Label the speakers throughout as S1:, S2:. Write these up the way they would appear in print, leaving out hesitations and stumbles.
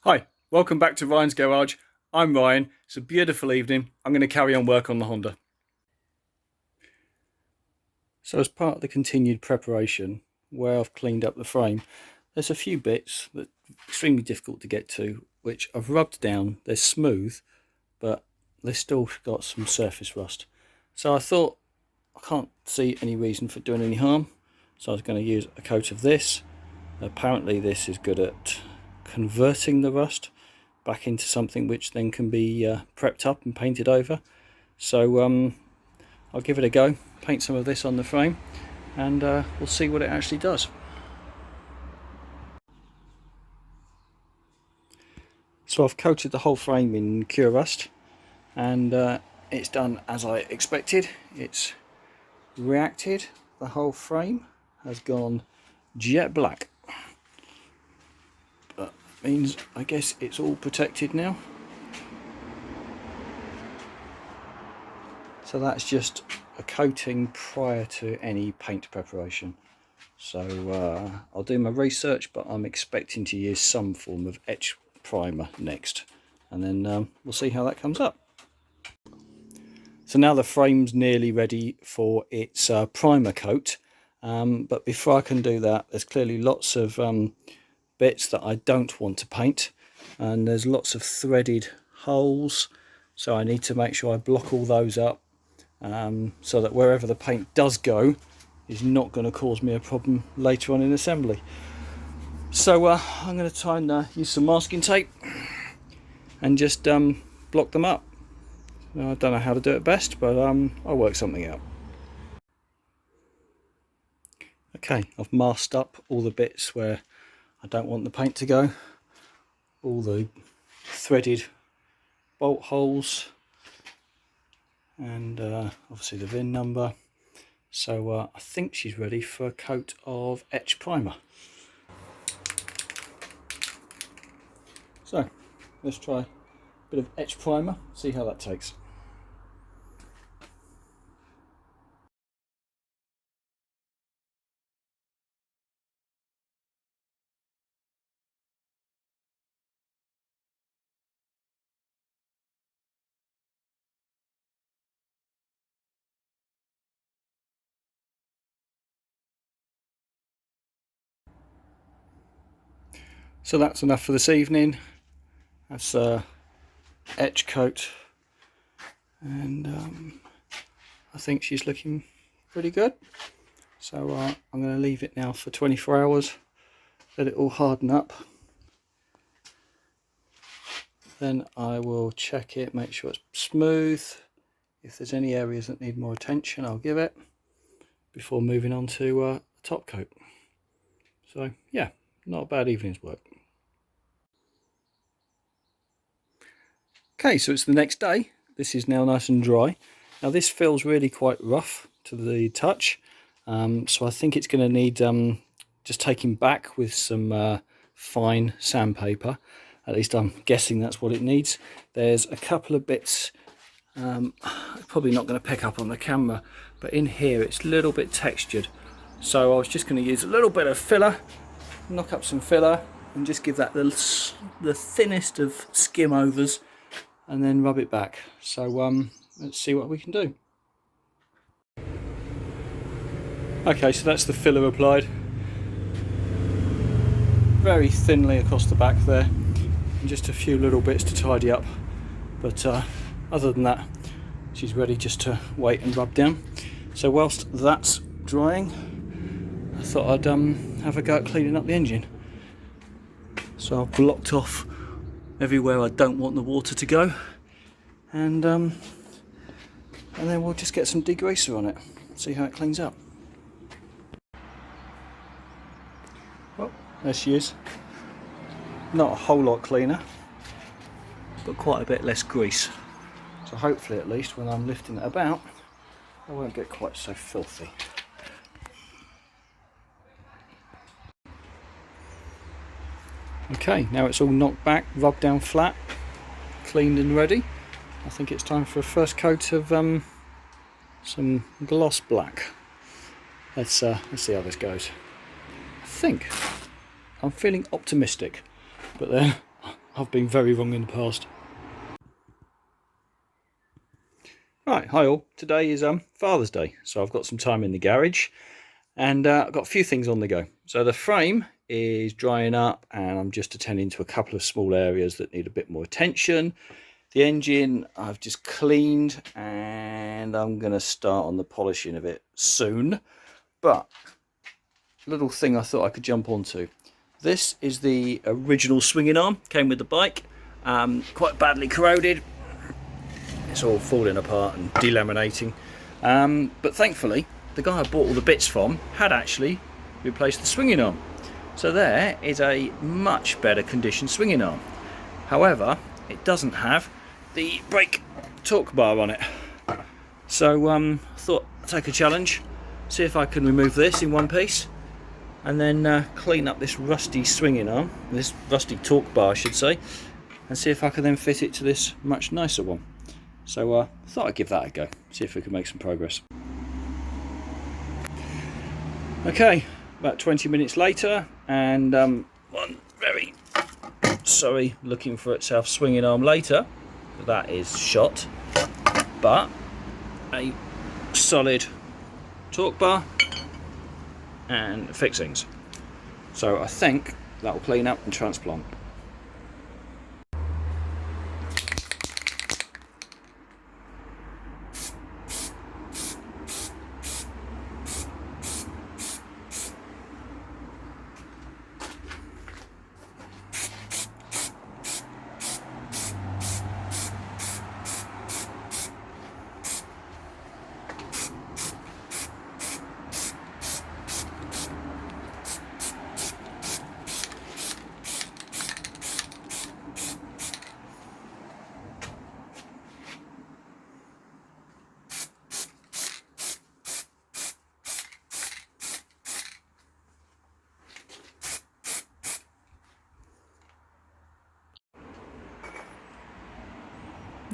S1: Hi, welcome back to Ryan's Garage. I'm Ryan. It's a beautiful evening. I'm going to carry on work on the Honda. So as part of the continued preparation, where I've cleaned up the frame, there's a few bits that are extremely difficult to get to, which I've rubbed down. They're smooth, but they've still got some surface rust. So I thought, I can't see any reason for doing any harm, so I was going to use a coat of this. Apparently this is good at converting the rust back into something which then can be prepped up and painted over. So I'll give it a go, paint some of this on the frame, and we'll see what it actually does. So I've coated the whole frame in Cure Rust, and it's done as I expected. It's reacted, the whole frame has gone jet black. But means I guess it's all protected now. So that's just a coating prior to any paint preparation. So I'll do my research, but I'm expecting to use some form of etch primer next, and then we'll see how that comes up. So now the frame's nearly ready for its primer coat, but before I can do that, there's clearly lots of bits that I don't want to paint, and there's lots of threaded holes, so I need to make sure I block all those up, so that wherever the paint does go is not going to cause me a problem later on in assembly. So I'm going to try and use some masking tape and just block them up. I don't know how to do it best, but I'll work something out. Okay, I've masked up all the bits where I don't want the paint to go, all the threaded bolt holes, and obviously the VIN number. So I think she's ready for a coat of etch primer. So let's try a bit of etch primer, see how that takes. So that's enough for this evening. That's etch coat, and I think she's looking pretty good. So I'm going to leave it now for 24 hours, let it all harden up. Then I will check it, make sure it's smooth. If there's any areas that need more attention, I'll give it before moving on to top coat. So yeah, not a bad evening's work. Okay, so it's the next day. This is now nice and dry. Now this feels really quite rough to the touch, so I think it's going to need just taking back with some fine sandpaper. At least I'm guessing that's what it needs. There's a couple of bits, probably not going to pick up on the camera, but in here it's a little bit textured. So I was just going to use a little bit of filler, knock up some filler, and just give that the thinnest of skim overs, and then rub it back. So let's see what we can do. Okay, so that's the filler applied, very thinly across the back there, and just a few little bits to tidy up, but other than that she's ready just to wait and rub down. So whilst that's drying, I thought I'd have a go at cleaning up the engine. So I've blocked off everywhere I don't want the water to go, and then we'll just get some degreaser on it, see how it cleans up. Well, there she is. Not a whole lot cleaner, but quite a bit less grease. So hopefully at least when I'm lifting it about, I won't get quite so filthy. Okay, now it's all knocked back, rubbed down flat, cleaned and ready. I think it's time for a first coat of some gloss black. Let's see how this goes. I think I'm feeling optimistic, but then I've been very wrong in the past. Right, hi all. Today is Father's Day, so I've got some time in the garage, and I've got a few things on the go. So the frame is drying up, and I'm just attending to a couple of small areas that need a bit more attention. The engine I've just cleaned, and I'm going to start on the polishing of it soon. But little thing I thought I could jump onto. This is the original swinging arm, came with the bike, quite badly corroded. It's all falling apart and delaminating, but thankfully the guy I bought all the bits from had actually replaced the swinging arm, so there is a much better condition swinging arm. However, it doesn't have the brake torque bar on it, so I thought I'd take a challenge, see if I can remove this in one piece and then clean up this rusty swinging arm, this rusty torque bar I should say, and see if I can then fit it to this much nicer one. So I thought I'd give that a go, see if we can make some progress. Okay, about 20 minutes later, and one very sorry looking for itself swinging arm later, that is shot, but a solid torque bar and fixings. So I think that will clean up and transplant.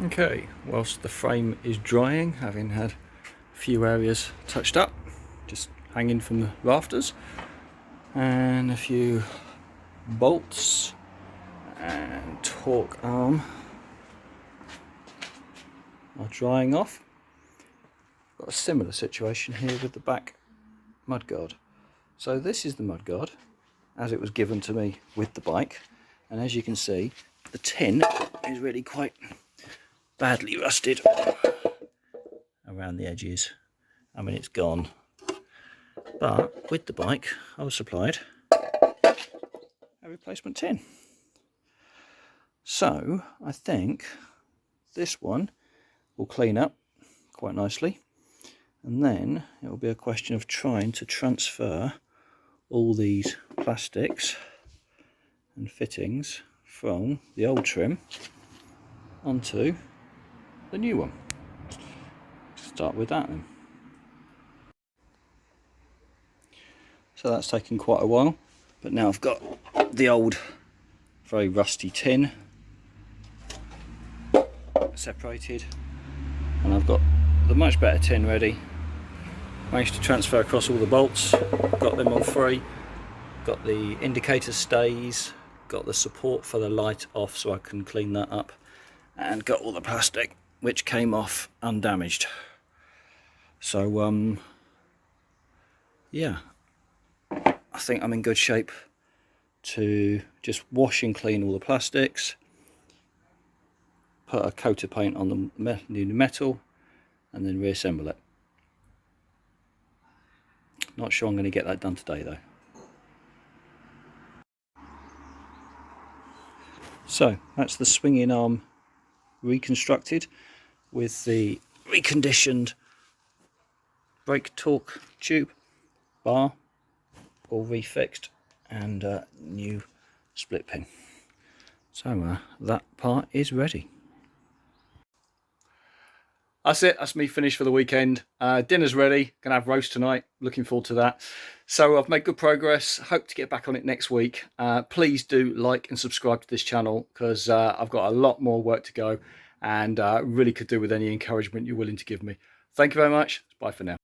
S1: Okay, whilst the frame is drying, having had a few areas touched up, just hanging from the rafters, and a few bolts and torque arm are drying off. Got a similar situation here with the back mudguard. So this is the mudguard as it was given to me with the bike, and as you can see, the tin is really quite badly rusted around the edges. I mean, it's gone, but with the bike I was supplied a replacement tin. So I think this one will clean up quite nicely, and then it will be a question of trying to transfer all these plastics and fittings from the old trim onto the new one. Start with that then. So that's taken quite a while, but now I've got the old very rusty tin separated, and I've got the much better tin ready. Managed to transfer across all the bolts, got them all free, got the indicator stays, got the support for the light off so I can clean that up, and got all the plastic which came off undamaged. So yeah, I think I'm in good shape to just wash and clean all the plastics, put a coat of paint on the new metal, and then reassemble it. Not sure I'm going to get that done today though. So that's the swinging arm reconstructed with the reconditioned brake torque tube bar all refixed, and a new split pin. So that part is ready. That's it, that's me finished for the weekend. Dinner's ready, gonna have roast tonight, looking forward to that. So I've made good progress, hope to get back on it next week. Please do like and subscribe to this channel, because I've got a lot more work to go, and really could do with any encouragement you're willing to give me. Thank you very much, bye for now.